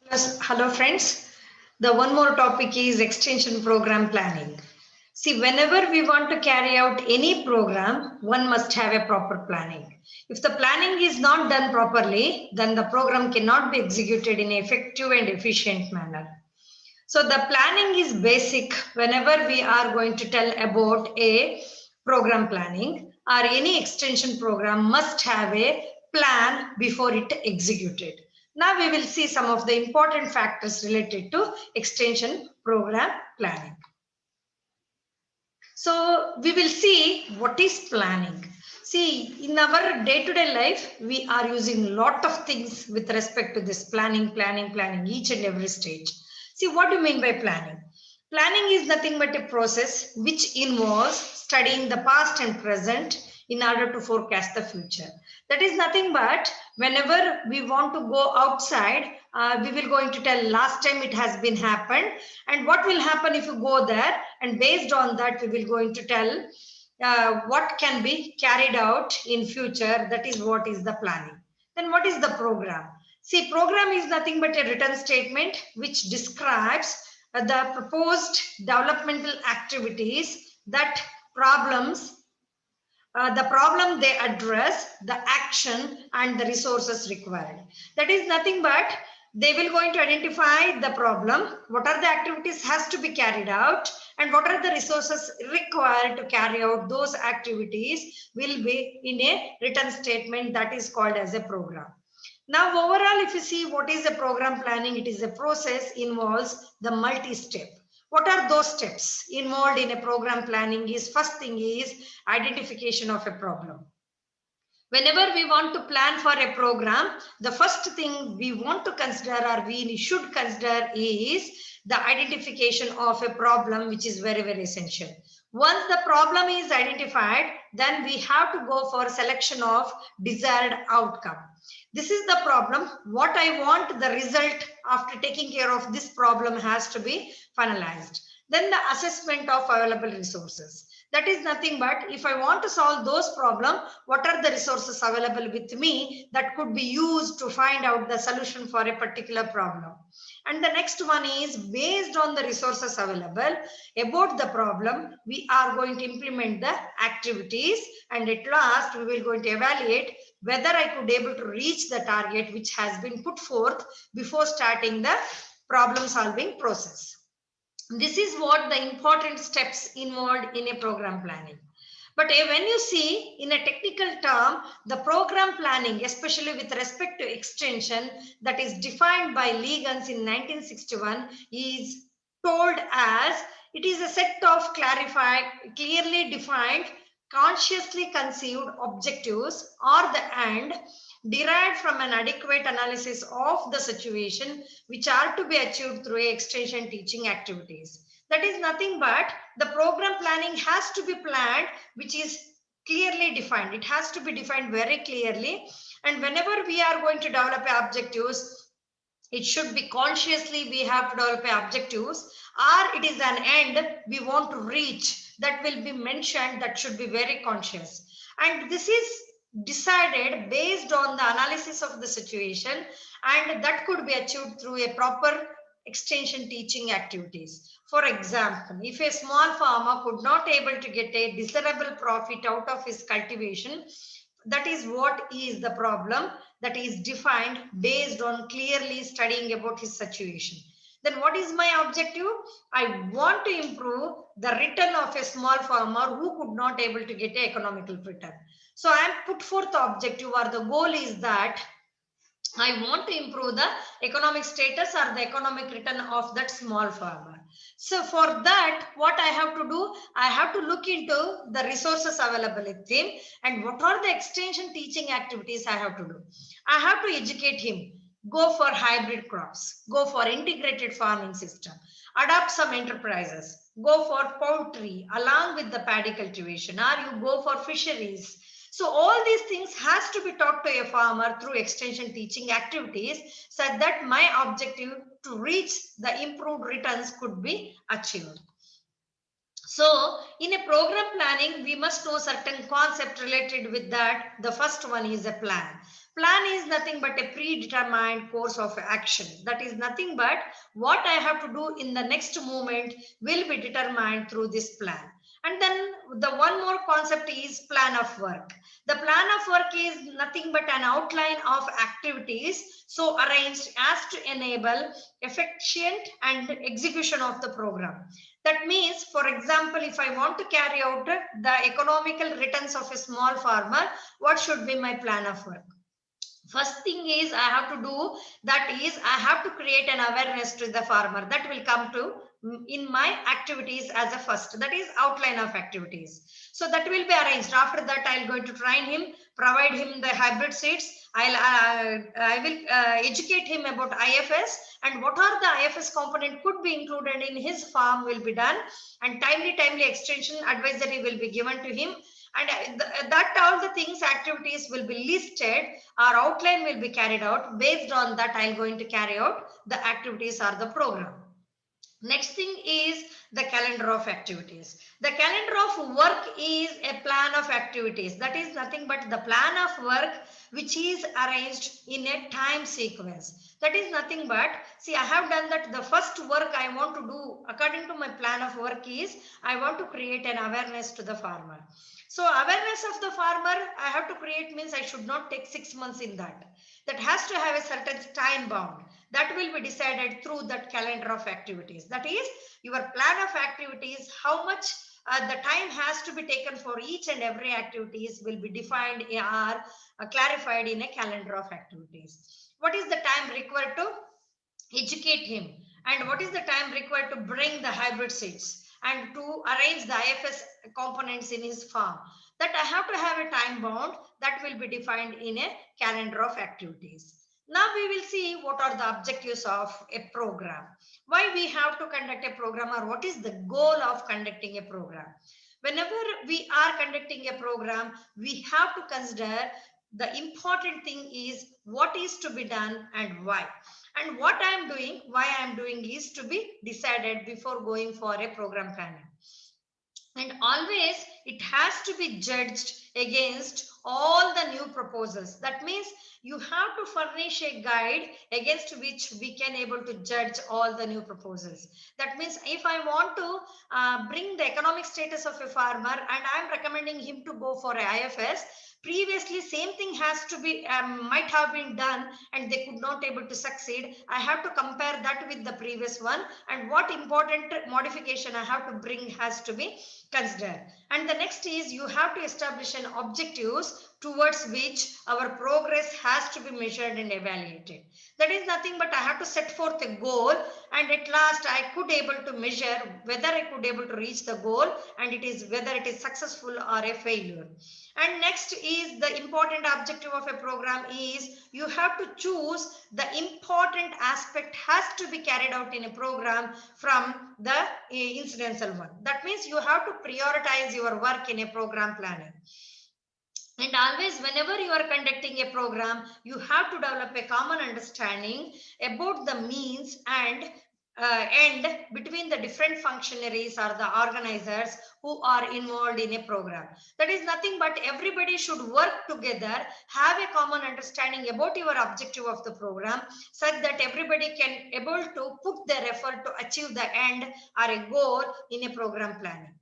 Yes, hello friends. The one more topic is extension program planning. See, whenever we want to carry out any program, one must have a proper planning. If the planning is not done properly, then the program cannot be executed in an effective and efficient manner. So the planning is basic whenever we are going to tell about a program planning or any extension program must have a plan before it executed. Now we will see some of the important factors related to extension program planning. So we will see what is planning. See, in our day-to-day life, we are using lot of things with respect to this planning, each and every stage. See, what do you mean by planning? Planning is nothing but a process which involves studying the past and present in order to forecast the future. That is nothing but whenever we want to go outside, we will going to tell last time it has been happened and what will happen if you go there, and based on that we will going to tell what can be carried out in future. That is what is the planning. Then what is the program? See, program is nothing but a written statement which describes the proposed developmental activities, that problems, the problem they address, the action and the resources required. That is nothing but they will going to identify the problem, what are the activities has to be carried out, and what are the resources required to carry out those activities will be in a written statement, that is called as a program. Now overall, if you see what is a program planning, it is a process involves the multi-step. What are those steps involved in a program planning? Is first thing is identification of a problem. Whenever we want to plan for a program, the first thing we want to consider or we should consider is the identification of a problem, which is very, very essential. Once the problem is identified, then we have to go for selection of desired outcome. This is the problem. What I want, the result after taking care of this problem has to be finalized. Then the assessment of available resources. That is nothing but if I want to solve those problems, what are the resources available with me that could be used to find out the solution for a particular problem. And the next one is based on the resources available about the problem, we are going to implement the activities, and at last we will going to evaluate whether I could able to reach the target which has been put forth before starting the problem solving process. This is what the important steps involved in a program planning. But when you see in a technical term, the program planning, especially with respect to extension that is defined by Liggins in 1961, is told as it is a set of clarified, clearly defined, consciously conceived objectives or the end derived from an adequate analysis of the situation which are to be achieved through extension teaching activities. That is nothing but the program planning has to be planned, which is clearly defined. It has to be defined very clearly. And whenever we are going to develop objectives, it should be consciously we have to develop objectives, or it is an end we want to reach that will be mentioned, that should be very conscious. And this is decided based on the analysis of the situation, and that could be achieved through a proper extension teaching activities. For example, if a small farmer could not able to get a desirable profit out of his cultivation, that is what is the problem that is defined based on clearly studying about his situation. Then what is my objective? I want to improve the return of a small farmer who could not able to get an economical return. So I am put forth the objective or the goal is that I want to improve the economic status or the economic return of that small farmer. So for that, what I have to do, I have to look into the resources available with him and what are the extension teaching activities I have to do. I have to educate him. Go for hybrid crops, go for integrated farming system, adopt some enterprises, go for poultry along with the paddy cultivation, or you go for fisheries. So all these things has to be taught to a farmer through extension teaching activities so that my objective to reach the improved returns could be achieved. So in a program planning, we must know certain concept related with that. The first one is a plan. Plan is nothing but a predetermined course of action. That is nothing but what I have to do in the next moment will be determined through this plan. And then the one more concept is plan of work. The plan of work is nothing but an outline of activities so arranged as to enable efficient and execution of the program. That means, for example, if I want to carry out the economical returns of a small farmer, what should be my plan of work? First thing is I have to do, that is I have to create an awareness to the farmer. That will come to in my activities as a first, that is outline of activities. So that will be arranged. After that I'll going to train him, provide him the hybrid seeds. I will educate him about IFS, and what are the IFS component could be included in his farm will be done, and timely extension advisory will be given to him, and that all the things activities will be listed. Our outline will be carried out. Based on that, I'm going to carry out the activities or the program. Next thing is the calendar of activities. The calendar of work is a plan of activities. That is nothing but the plan of work which is arranged in a time sequence. That is nothing but, see, I have done that. The first work I want to do according to my plan of work is I want to create an awareness to the farmer. So awareness of the farmer I have to create means I should not take 6 months in that. That has to have a certain time bound. That will be decided through that calendar of activities. That is your plan of activities, how much the time has to be taken for each and every activities will be defined or clarified in a calendar of activities. What is the time required to educate him, and what is the time required to bring the hybrid seeds and to arrange the IFS components in his farm? That I have to have a time bound that will be defined in a calendar of activities. Now we will see what are the objectives of a program. Why we have to conduct a program, or what is the goal of conducting a program? Whenever we are conducting a program, we have to consider the important thing is what is to be done and why. And what I am doing, why I am doing is to be decided before going for a program planning. And always it has to be judged against all the new proposals. That means you have to furnish a guide against which we can able to judge all the new proposals. That means if I want to bring the economic status of a farmer and I'm recommending him to go for a IFS, previously same thing has to be might have been done and they could not able to succeed. I have to compare that with the previous one, and what important modification I have to bring has to be considered. And the next is you have to establish an objectives towards which our progress has to be measured and evaluated. That is nothing but I have to set forth a goal, and at last I could able to measure whether I could able to reach the goal, and it is whether it is successful or a failure. And next is the important objective of a program is you have to choose the important aspect has to be carried out in a program from the incidental one. That means you have to prioritize your work in a program planning. And always, whenever you are conducting a program, you have to develop a common understanding about the means and end between the different functionaries or the organizers who are involved in a program. That is nothing but everybody should work together, have a common understanding about your objective of the program, such that everybody can able to put their effort to achieve the end or a goal in a program planning.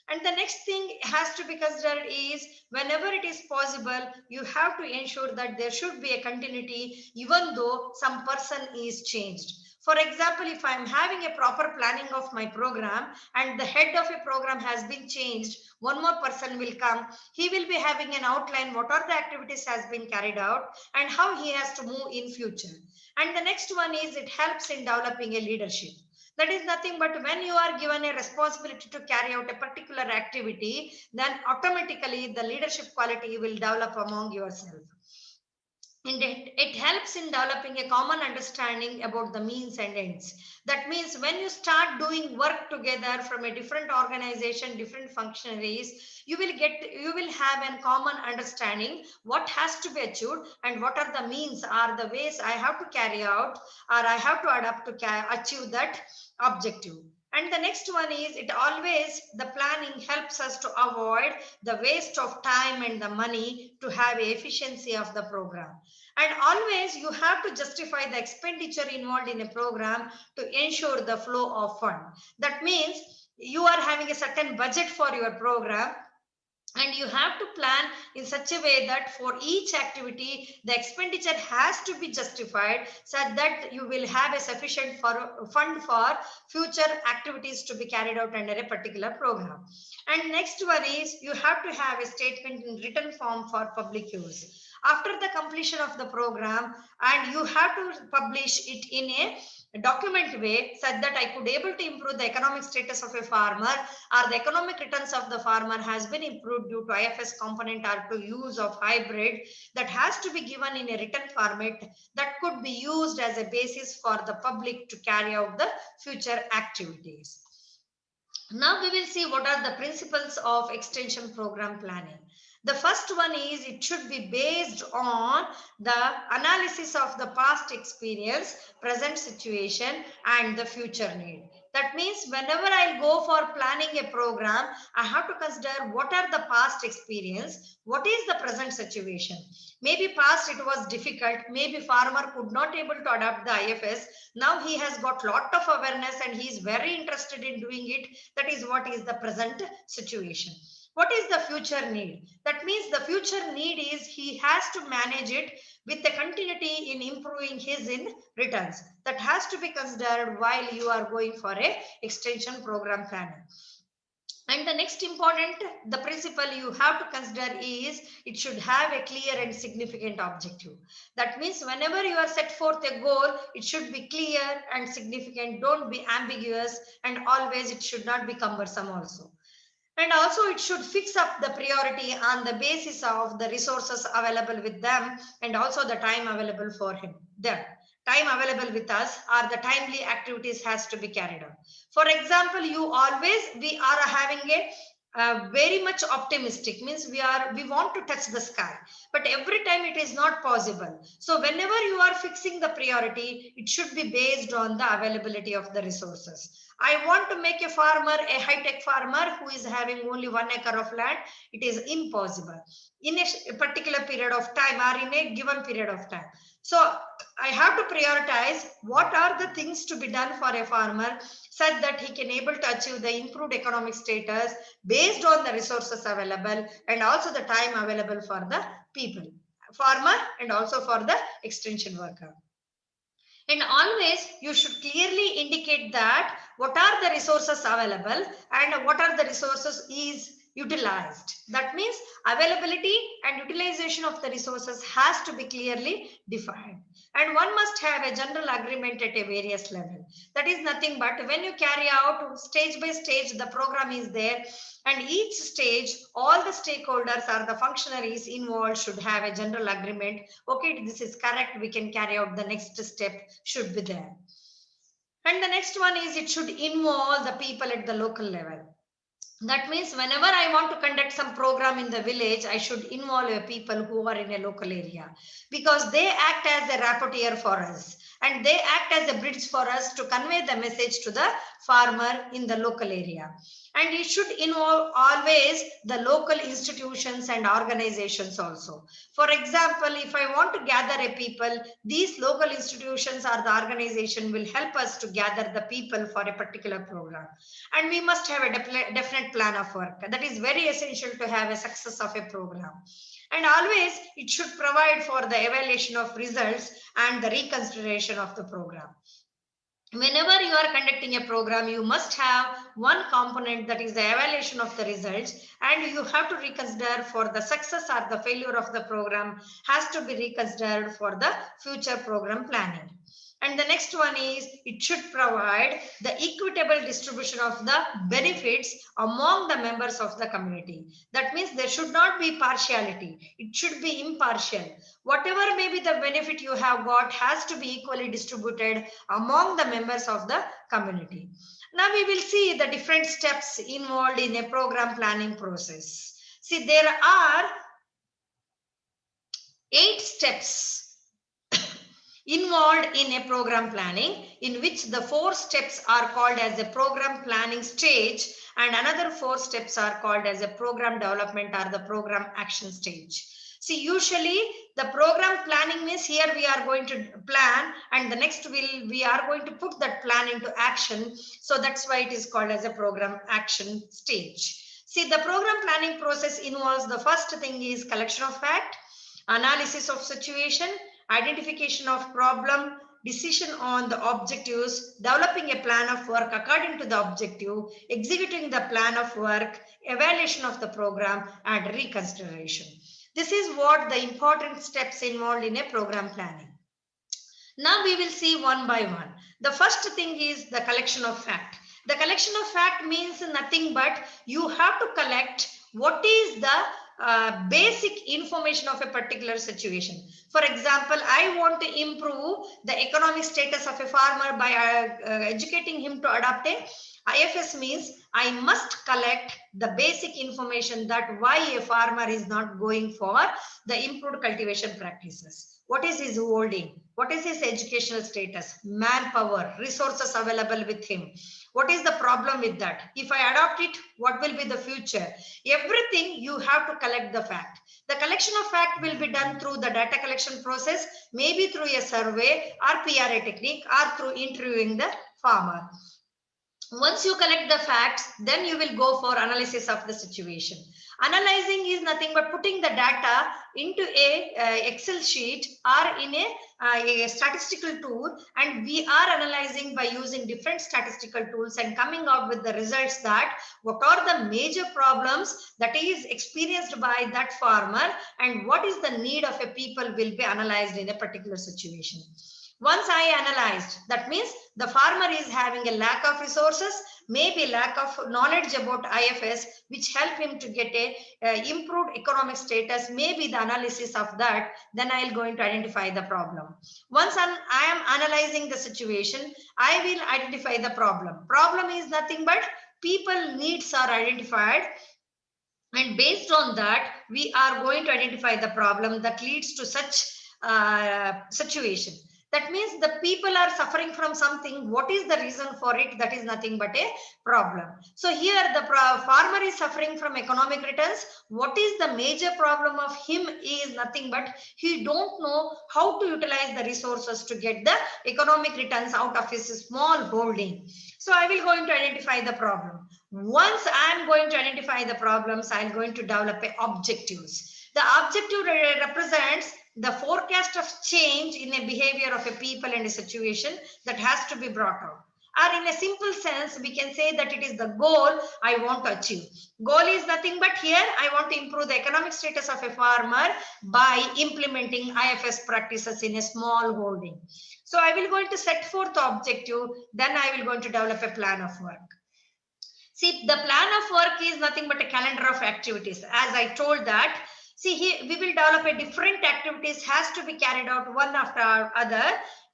And the next thing has to be considered is whenever it is possible, you have to ensure that there should be a continuity even though some person is changed. For example, if I'm having a proper planning of my program and the head of a program has been changed, one more person will come. He will be having an outline, what are the activities has been carried out and how he has to move in future. And the next one is it helps in developing a leadership. That is nothing but when you are given a responsibility to carry out a particular activity, then automatically the leadership quality will develop among yourself. And it helps in developing a common understanding about the means and ends. That means when you start doing work together from a different organization, different functionaries, you will have a common understanding what has to be achieved and what are the means or the ways I have to carry out or I have to adapt to achieve that objective. And the next one is the planning helps us to avoid the waste of time and the money to have efficiency of the program. And always you have to justify the expenditure involved in a program to ensure the flow of fund. That means you are having a certain budget for your program, and you have to plan in such a way that for each activity the expenditure has to be justified so that you will have a sufficient fund for future activities to be carried out under a particular program. And next one is you have to have a statement in written form for public use after the completion of the program, and you have to publish it in a document way such that I could able to improve the economic status of a farmer, or the economic returns of the farmer has been improved due to IFS component or to use of hybrid, that has to be given in a written format that could be used as a basis for the public to carry out the future activities. Now we will see what are the principles of extension program planning. The first one is it should be based on the analysis of the past experience, present situation, and the future need. That means whenever I go for planning a program, I have to consider what are the past experience, what is the present situation. Maybe past it was difficult, maybe farmer could not able to adapt the IFS. Now he has got lot of awareness and he is very interested in doing it. That is what is the present situation. What is the future need? That means the future need is he has to manage it with the continuity in improving his in returns. That has to be considered while you are going for a extension program planning. And the next important, the principle you have to consider is it should have a clear and significant objective. That means whenever you are set forth a goal, it should be clear and significant. Don't be ambiguous, and always it should not be cumbersome also. And also it should fix up the priority on the basis of the resources available with them, and also the time available for them. Time available with us or the timely activities has to be carried out. For example, we are having a very much optimistic, means we want to touch the sky, but every time it is not possible. So whenever you are fixing the priority, it should be based on the availability of the resources. I want to make a farmer a high-tech farmer who is having only 1 acre of land. It is impossible in a particular period of time or in a given period of time. So I have to prioritize what are the things to be done for a farmer such that he can able to achieve the improved economic status based on the resources available and also the time available for the people, farmer, and also for the extension worker. And always you should clearly indicate that what are the resources available and what are the resources is utilized. That means availability and utilization of the resources has to be clearly defined. And one must have a general agreement at a various level. That is nothing but when you carry out stage by stage, the program is there, and each stage, all the stakeholders or the functionaries involved should have a general agreement. Okay, this is correct, we can carry out the next step should be there. And the next one is it should involve the people at the local level. That means whenever I want to conduct some program in the village, I should involve people who are in a local area, because they act as a rapporteur for us and they act as a bridge for us to convey the message to the farmer in the local area. And it should involve always the local institutions and organizations also. For example, if I want to gather a people, these local institutions or the organization will help us to gather the people for a particular program. And we must have a definite plan of work. That is very essential to have a success of a program. And always it should provide for the evaluation of results and the reconsideration of the program. Whenever you are conducting a program, you must have one component, that is the evaluation of the results, and you have to reconsider for the success or the failure of the program has to be reconsidered for the future program planning. And the next one is it should provide the equitable distribution of the benefits among the members of the community. That means there should not be partiality. It should be impartial. Whatever may be the benefit you have got has to be equally distributed among the members of the community. Now we will see the different steps involved in a program planning process. See, there are 8 steps involved in a program planning, in which the 4 steps are called as a program planning stage and another 4 steps are called as a program development or the program action stage. See, usually the program planning means here we are going to plan and the next we are going to put that plan into action. So that's why it is called as a program action stage. See, the program planning process involves the first thing is collection of fact, analysis of situation, identification of problem, decision on the objectives, developing a plan of work according to the objective, executing the plan of work, evaluation of the program, and reconsideration. This is what the important steps involved in a program planning. Now we will see one by one. The first thing is the collection of fact. The collection of fact means nothing but you have to collect what is the basic information of a particular situation. For example, I want to improve the economic status of a farmer by educating him to adopt a IFS means I must collect the basic information that why a farmer is not going for the improved cultivation practices. What is his holding? What is his educational status? Manpower, resources available with him. What is the problem with that? If I adopt it, what will be the future? Everything you have to collect the fact. The collection of fact will be done through the data collection process, maybe through a survey or PRA technique or through interviewing the farmer. Once you collect the facts, then you will go for analysis of the situation. Analyzing is nothing but putting the data into a Excel sheet or in a statistical tool, and we are analyzing by using different statistical tools and coming out with the results that what are the major problems that is experienced by that farmer and what is the need of a people will be analyzed in a particular situation. Once I analyzed, that means the farmer is having a lack of resources, maybe lack of knowledge about IFS, which help him to get a improved economic status, maybe the analysis of that, then I will going to identify the problem. Once I am analyzing the situation, I will identify the problem. Problem is nothing but people needs are identified. And based on that, we are going to identify the problem that leads to such situation. That means the people are suffering from something. What is the reason for it? That is nothing but a problem. So here the farmer is suffering from economic returns. What is the major problem of him is nothing but he don't know how to utilize the resources to get the economic returns out of his small holding. So I will going to identify the problem. Once I am going to identify the problems, I am going to develop objectives. The objective represents the forecast of change in a behavior of a people and a situation that has to be brought out. Or in a simple sense, we can say that it is the goal I want to achieve. Goal is nothing but here I want to improve the economic status of a farmer by implementing IFS practices in a small holding. So I will going to set forth the objective, then I will going to develop a plan of work. See, the plan of work is nothing but a calendar of activities. As I told that, see here we will develop a different activities has to be carried out one after other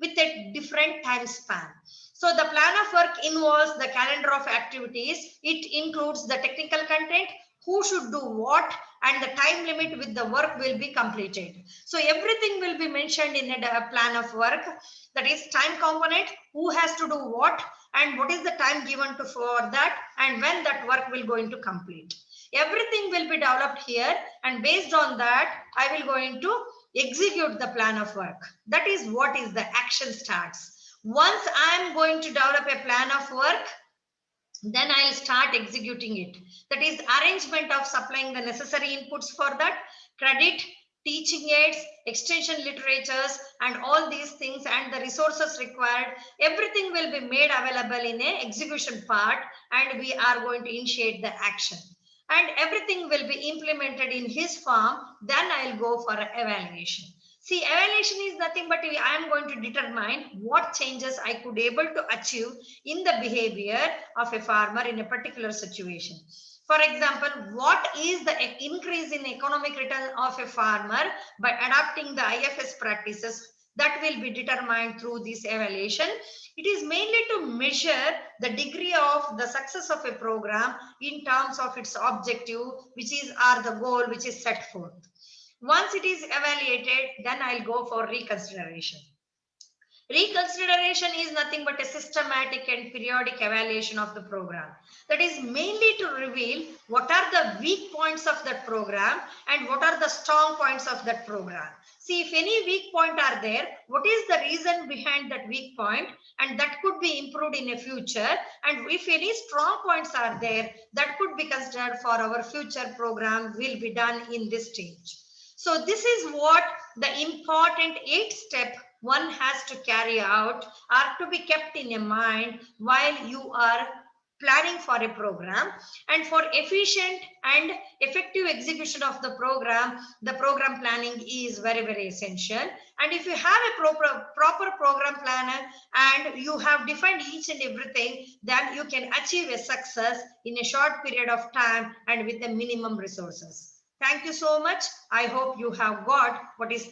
with a different time span. So the plan of work involves the calendar of activities. It includes the technical content, who should do what, and the time limit with the work will be completed. So everything will be mentioned in a plan of work. That is time component, who has to do what, and what is the time given to for that, and when that work will going to complete. Everything will be developed here, and based on that, I will going to execute the plan of work. That is what is the action starts. Once I am going to develop a plan of work, then I'll start executing it. That is arrangement of supplying the necessary inputs for that, credit, teaching aids, extension literatures, and all these things and the resources required. Everything will be made available in a execution part, and we are going to initiate the action. And everything will be implemented in his form. Then I'll go for evaluation. See, evaluation is nothing but I am going to determine what changes I could able to achieve in the behavior of a farmer in a particular situation. For example, what is the increase in economic return of a farmer by adopting the IFS practices? That will be determined through this evaluation. It is mainly to measure the degree of the success of a program in terms of its objective, which is or the goal which is set forth. Once it is evaluated, then I'll go for reconsideration. Reconsideration is nothing but a systematic and periodic evaluation of the program. That is mainly to reveal what are the weak points of that program and what are the strong points of that program. See, if any weak point are there, what is the reason behind that weak point, and that could be improved in a future. And if any strong points are there, that could be considered for our future program will be done in this stage. So this is what the important 8-step one has to carry out are to be kept in your mind while you are planning for a program. And for efficient and effective execution of the program planning is very, very essential. And if you have a proper program planner and you have defined each and everything, then you can achieve a success in a short period of time and with the minimum resources. Thank you so much. I hope you have got what is